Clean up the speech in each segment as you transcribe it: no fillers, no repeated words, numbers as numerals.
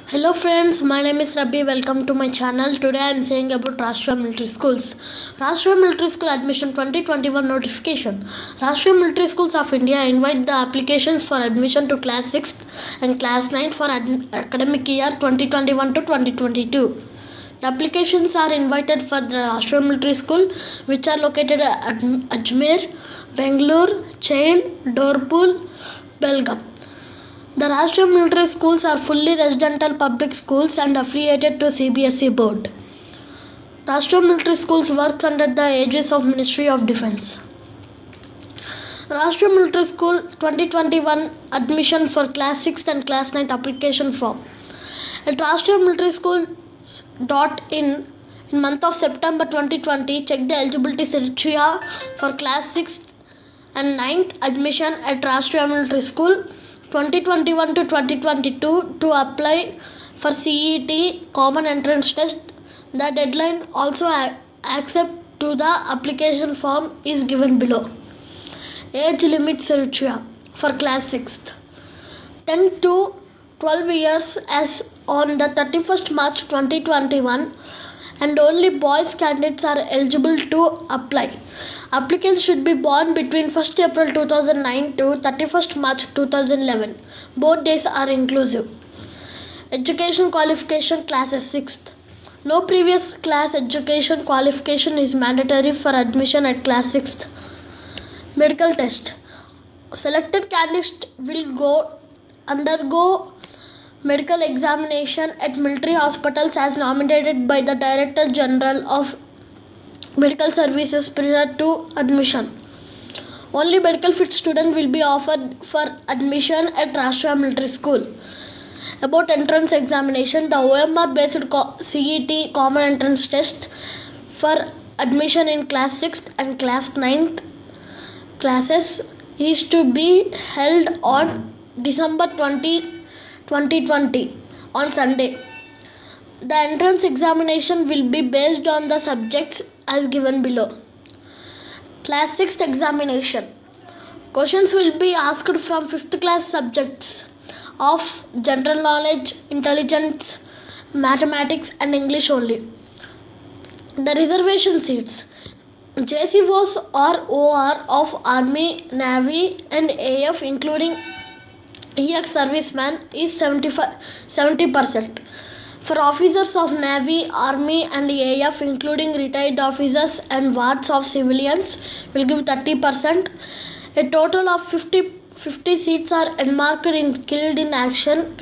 Hello friends, my name is Rabbi. Welcome to my channel. Today I am saying about Rashtriya Military Schools. Rashtriya Military School Admission 2021 notification. Rashtriya Military Schools of India invite the applications for admission to class 6th and class 9th for academic year 2021 to 2022. The applications are invited for the Rashtriya Military School which are located at Ajmer, Bangalore, Chail, Dorpul, Belgaum. The Rashtriya Military Schools are fully residential public schools and affiliated to CBSE board. Rashtriya Military Schools works under the aegis of Ministry of Defence. Rashtriya Military School 2021 admission for class 6th and class 9th application form. At Rashtriya Military Schools.in in month of September 2020, check the eligibility criteria for class 6th and 9th admission at Rashtriya Military School 2021 to 2022 to apply for CET Common Entrance Test. The deadline also accept to the application form is given below. Age limit criteria for class 6th 10 to 12 years as on the 31st March 2021 and only boys candidates are eligible to apply. Applicants should be born between 1st April 2009 to 31st March 2011. Both days are inclusive. Education qualification classes 6th. No previous class education qualification is mandatory for admission at class 6th. Medical test. Selected candidates will undergo medical examination at military hospitals as nominated by the Director General of Medical Services prior to admission. Only medical fit student will be offered for admission at Rashtriya Military School. About entrance examination, the OMR based CET Common Entrance Test for admission in class 6th and class 9th classes is to be held on December 20, 2020 on Sunday. The entrance examination will be based on the subjects as given below. Class 6th examination. Questions will be asked from 5th class subjects of general knowledge, intelligence, mathematics and English only. The reservation seats. JCOs or OR of Army, Navy and AF including EX serviceman is 70%. For officers of Navy, Army and AF including retired officers and wards of civilians will give 30%. A total of 50 seats are earmarked in killed in action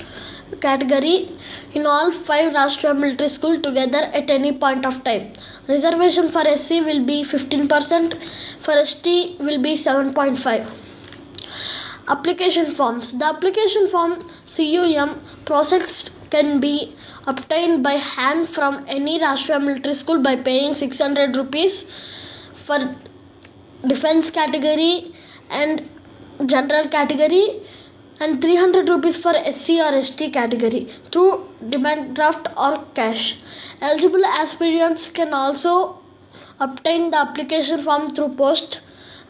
category in all 5 Rashtriya Military School together at any point of time. Reservation for SC will be 15%, for ST will be 7.5%. Application forms. The application form CUM process can be obtained by hand from any Rashtriya Military School by paying 600 rupees for defense category and general category and 300 rupees for SC or ST category through demand draft or cash. Eligible aspirants can also obtain the application form through post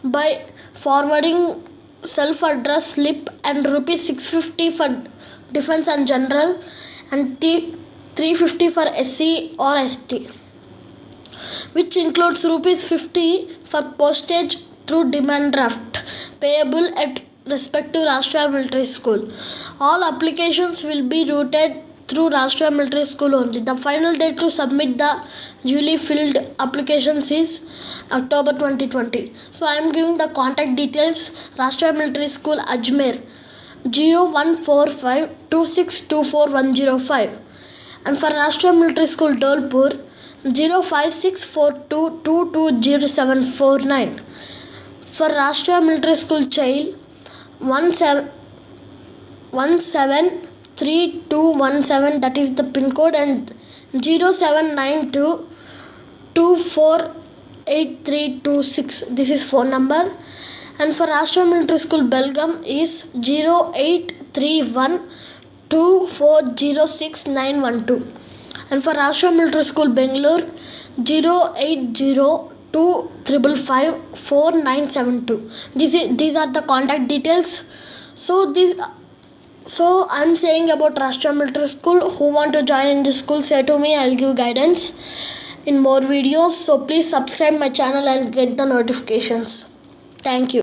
by forwarding self-address slip and rupees 650 for defense and general and 350 for SC or ST, which includes rupees 50 for postage through demand draft payable at respective Rashtriya Military School. All applications will be routed through Rashtriya Military School only. The final date to submit the duly filled applications is October 2020. So I am giving the contact details. Rashtriya Military School Ajmer 0145 2624105 and for Rashtriya Military School Dolpur 05642220749. For Rashtriya Military School Chail 173217, that is the pin code, and 0792 248326, this is phone number. And for Rashtriya Military School Belgaum is 0831 2406912. And for Rashtriya Military School Bangalore 080 255 4972. These are the contact details. So So I'm saying about Rashtriya Military School. Who want to join in this school, say to me. I'll give guidance in more videos. So please subscribe my channel and get the notifications. Thank you.